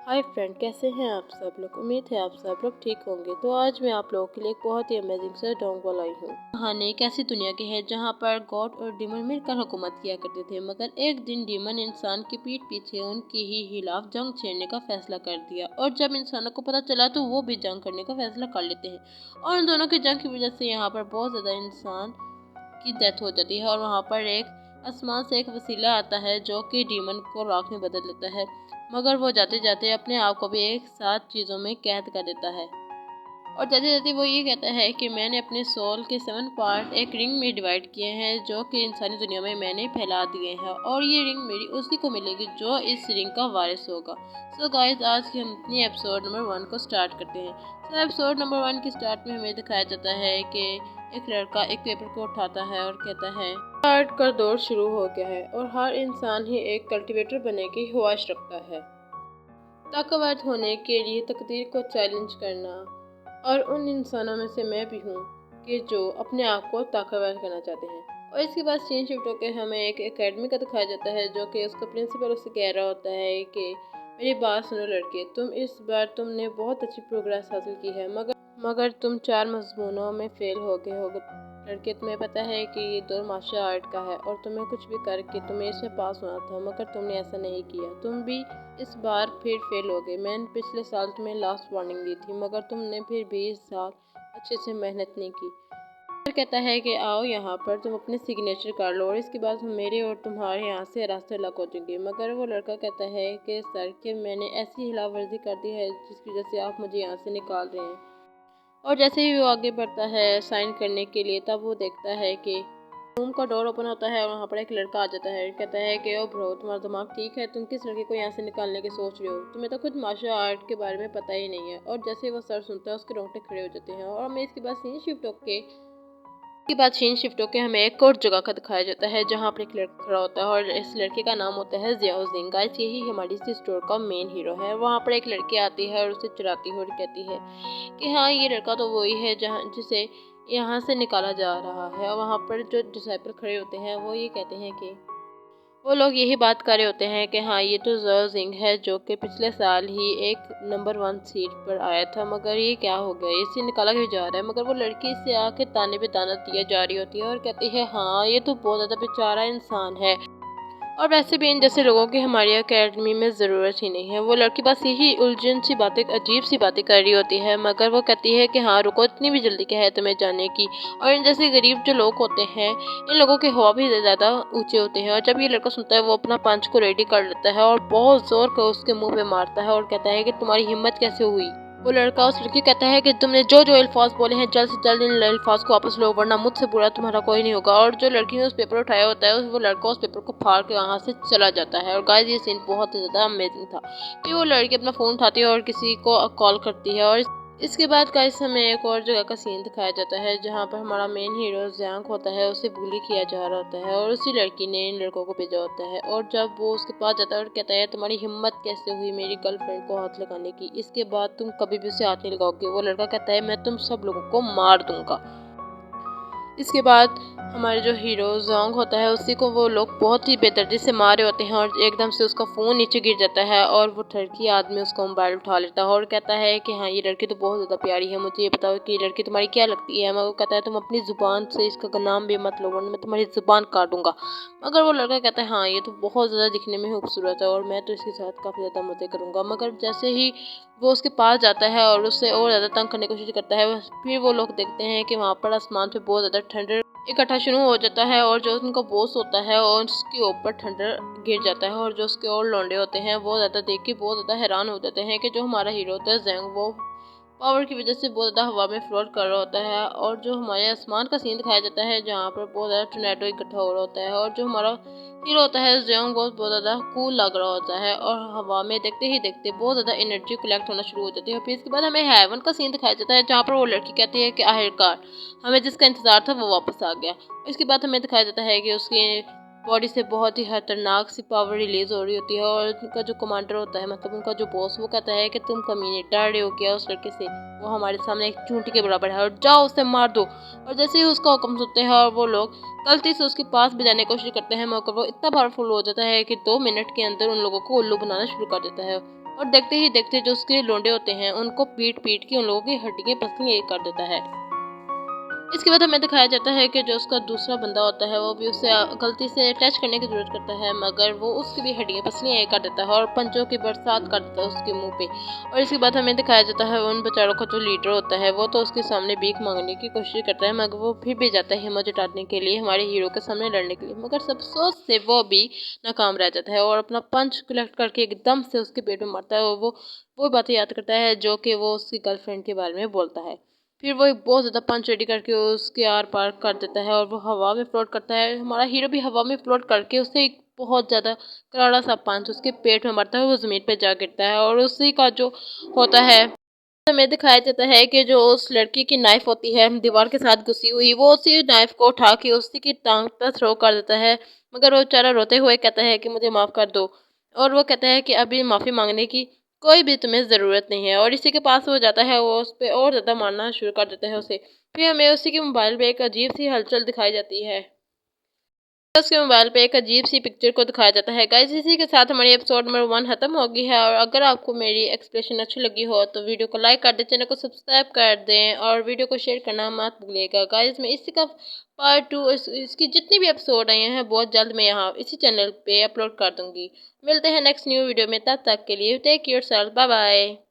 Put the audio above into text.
Hi friend, कैसे हैं आप सब लोग। उम्मीद है आप सब लोग ठीक होंगे। तो आज मैं आप लोगों के लिए एक बहुत ही अमेजिंग सा डोंगल आई हूँ। कहानी एक ऐसी दुनिया की है जहाँ पर गॉड और डीमन मिलकर हुकूमत किया करते थे, मगर एक दिन डीमन इंसान की पीठ पीछे उनके ही खिलाफ जंग छेड़ने का फैसला कर दिया। और जब इंसानों को पता चला तो वो भी जंग करने का फैसला कर लेते हैं। और उन दोनों की जंग की वजह से यहाँ पर बहुत ज़्यादा इंसान की डेथ हो जाती है। और वहाँ पर एक आसमान से एक वसीला आता है जो कि डीमन को राख में बदल देता है, मगर वो जाते जाते अपने आप को भी एक साथ चीज़ों में कैद कर देता है। और जाते जाते वो ये कहता है कि मैंने अपने सोल के 7 पार्ट एक रिंग में डिवाइड किए हैं जो कि इंसानी दुनिया में मैंने फैला दिए हैं, और ये रिंग मेरी उसी को मिलेगी जो इस रिंग का वारिस होगा। सो गाइस, आज की हम अपनी एपिसोड नंबर 1 को स्टार्ट करते हैं। तो एपिसोड नंबर 1 के स्टार्ट में हमें दिखाया जाता है कि एक लड़का एक पेपर को उठाता है और कहता है आर्ट का दौर शुरू हो गया है और हर इंसान ही एक कल्टीवेटर बनने की ख्वाहिश रखता है। ताकतवर होने के लिए तकदीर को चैलेंज करना, और उन इंसानों में से मैं भी हूँ कि जो अपने आप को ताकतवर करना चाहते हैं। और इसके बाद सीन शिफ्ट होकर हमें एक एकेडमी का दिखाया जाता है जो कि उसका प्रिंसिपल उससे कह रहा होता है कि मेरी बात सुनो लड़के, तुम इस बार तुमने बहुत अच्छी प्रोग्रेस हासिल की है, मगर तुम 4 मजमूनों में फेल हो गए हो। लड़के, तुम्हें पता है कि ये दौर मार्शल आर्ट का है और तुम्हें कुछ भी करके तुम्हें इसमें पास होना था, मगर तुमने ऐसा नहीं किया। तुम भी इस बार फिर फेल हो गए। मैंने पिछले साल तुम्हें लास्ट वार्निंग दी थी, मगर तुमने फिर भी इस साल अच्छे से मेहनत नहीं की। फिर कहता है कि आओ यहाँ पर तुम अपने सिग्नेचर कर लो और इसके बाद मेरे और तुम्हारे यहाँ से रास्ते अलग हो जाएंगे। मगर वो लड़का कहता है कि सर, कि मैंने ऐसी हिलावर्जी कर दी है जिसकी वजह से आप मुझे यहाँ से निकाल रहे हैं। और जैसे ही वो आगे बढ़ता है साइन करने के लिए, तब वो देखता है कि रूम का डोर ओपन होता है और वहाँ पर एक लड़का आ जाता है। कहता है कि ओ ब्रो, तुम्हारा दिमाग ठीक है? तुम किस लड़के को यहाँ से निकालने की सोच रहे हो? तुम्हें तो खुद मार्शल आर्ट के बारे में पता ही नहीं है। और जैसे ही वो सर सुनता है उसके रोंगटे खड़े हो जाते हैं। और हमें इसके बाद सीन शिफ्ट होके हमें एक और जगह का दिखाया जाता है जहाँ पर एक लड़का खड़ा होता है, और इस लड़के का नाम होता है जियाओ जिंग। गाइस, यही हमारी इस स्टोर का मेन हीरो है। वहाँ पर एक लड़की आती है और उसे चुराती हुई कहती है कि हाँ, ये लड़का तो वही है जहाँ जिसे यहाँ से निकाला जा रहा है। और वहाँ पर जो डिसाइपल खड़े होते हैं वो ये कहते हैं कि वो लोग यही बात कर रहे होते हैं कि हाँ, ये तो ज़ो जिंग है जो कि पिछले साल ही एक नंबर 1 सीट पर आया था, मगर ये क्या हो गया, इसे निकाला क्यों जा रहा है। मगर वो लड़की इससे आके ताने पे ताना दिया जा रही होती है और कहती है हाँ, ये तो बहुत ज़्यादा बेचारा इंसान है, और वैसे भी इन जैसे लोगों की हमारी एकेडमी में ज़रूरत ही नहीं है। वो लड़की बस यही उलझन सी बातें, अजीब सी बातें कर रही होती है, मगर वो कहती है कि हाँ रुको, इतनी भी जल्दी क्या है तुम्हें जाने की। और इन जैसे गरीब जो लोग होते हैं, इन लोगों के हवा भी ज़्यादा ऊंचे होते हैं। और जब ये लड़का सुनता है वो अपना पंच को रेडी कर लेता है और बहुत ज़ोर कर उसके मुँह पे मारता है और कहता है कि तुम्हारी हिम्मत कैसे हुई। वो लड़का उस लड़की कहता है कि तुमने जो जो अल्फाज बोले हैं जल्द से जल्द इन अल्फाज को वापस लो, वरना मुझसे बुरा तुम्हारा कोई नहीं होगा। और जो लड़की ने उस पेपर उठाया होता है वो लड़का उस पेपर को फाड़ के वहाँ से चला जाता है। और गाइस, ये सीन बहुत ही ज़्यादा अमेजिंग था। फिर वो लड़की अपना फ़ोन उठाती है और किसी को कॉल करती है। और इसके बाद गाइस हमें एक और जगह का सीन दिखाया जाता है जहाँ पर हमारा मेन हीरो ज़ियांग होता है, उसे बुली किया जा रहा होता है और उसी लड़की ने इन लड़कों को भेजा होता है। और जब वो उसके पास जाता है और कहता है तुम्हारी हिम्मत कैसे हुई मेरी गर्लफ्रेंड को हाथ लगाने की, इसके बाद तुम कभी भी उसे हाथ नहीं लगाओगे। वो लड़का कहता है मैं तुम सब लोगों को मार दूंगा। इसके बाद हमारे जो हीरो जोंग होता है उसी को वो लोग बहुत ही बेदर्दी से मारे होते हैं और एकदम से उसका फ़ोन नीचे गिर जाता है और वो लड़की आदमी उसका मोबाइल उठा लेता है और कहता है कि हाँ, ये लड़की तो बहुत ज़्यादा प्यारी है, मुझे ये बताओ कि ये लड़की तुम्हारी क्या लगती है। मगर वो कहता है तुम अपनी ज़ुबान से इसका नाम भी मत लो वरना मैं तुम्हारी ज़ुबान काटूंगा। मगर वो लड़का कहता है हाँ, ये तो बहुत ज़्यादा दिखने में खूबसूरत है और मैं तो इसके साथ काफ़ी ज़्यादा मज़े करूँगा। मगर जैसे ही वो उसके पास जाता है और उससे और ज़्यादा तंग करने की कोशिश करता है, फिर वो लोग देखते हैं कि वहाँ पर आसमान पे बहुत ज़्यादा ठंडर इकट्ठा शुरू हो जाता है और जो उनका बॉस होता है और उसके ऊपर ठंडर गिर जाता है। और जो उसके और लौंडे होते हैं वो ज़्यादा देख के बहुत ज़्यादा हैरान हो जाते हैं कि जो हमारा हीरो होता है ज़ैंग, वो पावर की वजह से बहुत ज़्यादा हवा में फ्लोट कर रहा होता है। और जो हमारे आसमान का सीन दिखाया जाता है जहाँ पर बहुत ज़्यादा टोर्नेडो इकट्ठा हो रहा होता है और जो हमारा हीरो होता है ज़ियांग, बहुत ज़्यादा कूल लग रहा होता है और हवा में देखते ही देखते बहुत ज़्यादा एनर्जी कलेक्ट होना शुरू हो जाती है। फिर इसके बाद हमें हेवन का सीन दिखाया जाता है जहाँ पर वो लड़की कहती है कि आखिरकार हमें जिसका इंतज़ार था वो वापस आ गया। इसके बाद हमें दिखाया जाता है कि उसके बॉडी से बहुत ही खतरनाक सी पावर रिलीज हो रही होती है और उनका जो कमांडर होता है, मतलब उनका जो बॉस, वो कहता है कि तुम कमीने, डर रहे हो क्या उस लड़के से, वो हमारे सामने एक चूंटी के बराबर है और जाओ उसे मार दो। और जैसे ही उसका हुक्म सुनते हैं और वो लोग गलती से उसके पास भी जाने की कोशिश करते हैं, मगर वो इतना पावरफुल हो जाता है कि 2 मिनट के अंदर उन लोगों को उल्लू बनाना शुरू कर देता है। और देखते ही देखते जो उसके लोंडे होते हैं उनको पीट पीट के उन लोगों की हड्डियाँ पसलियाँ एक कर देता है। इसके बाद हमें दिखाया जाता है कि जो उसका दूसरा बंदा होता है वो भी उससे गलती से टच करने की ज़रूरत करता है, मगर वो उसकी भी हड्डियाँ पसलियाँ एक कर देता है और पंचों की बरसात कर देता है उसके मुंह पे। और इसके बाद हमें दिखाया जाता है उन बेचारों का जो लीडर होता है वो तो उसके सामने भीख मांगने की कोशिश करता है, मगर वो फिर भी जाता है हिम्मत जुटाने के लिए हमारे हीरो के सामने लड़ने के लिए, मगर सब सोच से वो भी नाकाम रह जाता है और अपना पंच कलेक्ट करके एकदम से उसके पेट में मारता है। और वो बातें याद करता है जो कि वो उसकी गर्लफ्रेंड के बारे में बोलता है। फिर वो एक बहुत ज़्यादा पंच रेडी करके उसके आर पार कर देता है और वो हवा में फ्लोट करता है। हमारा हीरो भी हवा में फ्लोट करके उससे एक बहुत ज़्यादा करारा सा पंच उसके पेट में मारता है, वो ज़मीन पे जा गिरता है। और उसी का जो होता है हमें दिखाया जाता है कि जो उस लड़की की नाइफ होती है दीवार के साथ घुसी हुई, वो उसी नाइफ को उठा के उसी की टांग पर थ्रो कर देता है, मगर वो बेचारा रोते हुए कहता है कि मुझे माफ़ कर दो। और वो कहता है कि अभी माफ़ी मांगने की कोई भी तुम्हें ज़रूरत नहीं है। और इसी के पास वो जाता है, वो उस पर और ज़्यादा मारना शुरू कर देता है उसे। फिर हमें उसी के मोबाइल पे एक अजीब सी हलचल दिखाई जाती है, उसके मोबाइल पे एक अजीब सी पिक्चर को दिखाया जाता है। गाइस इसी के साथ हमारी एपिसोड नंबर 1 खत्म हो गई है। और अगर आपको मेरी एक्सप्लेनेशन अच्छी लगी हो तो वीडियो को लाइक कर दें, चैनल को सब्सक्राइब कर दें और वीडियो को शेयर करना मत भूलिएगा। गाइस मैं इसी का पार्ट 2 इसकी जितनी भी एपिसोड आए हैं बहुत जल्द मैं यहाँ इसी चैनल पे अपलोड कर दूंगी। मिलते हैं नेक्स्ट न्यू वीडियो में, तब तक के लिए take care self, bye bye.